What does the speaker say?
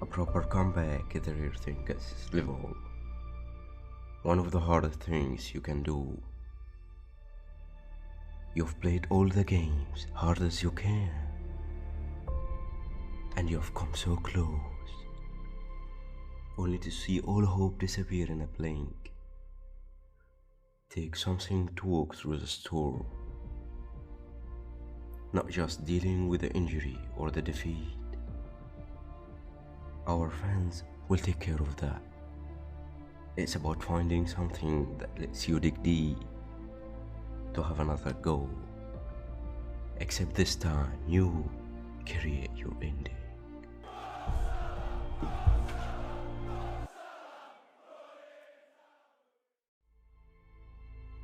A proper comeback is a rare thing at this level. One of the hardest things you can do. You've played all the games hard as you can, and you've come so close, only to see all hope disappear in a blink. Take something to walk through the storm, not just dealing with the injury or the defeat. Our fans will take care of that. It's about finding something that lets you dig deep to have another go. Except this time, you create your ending.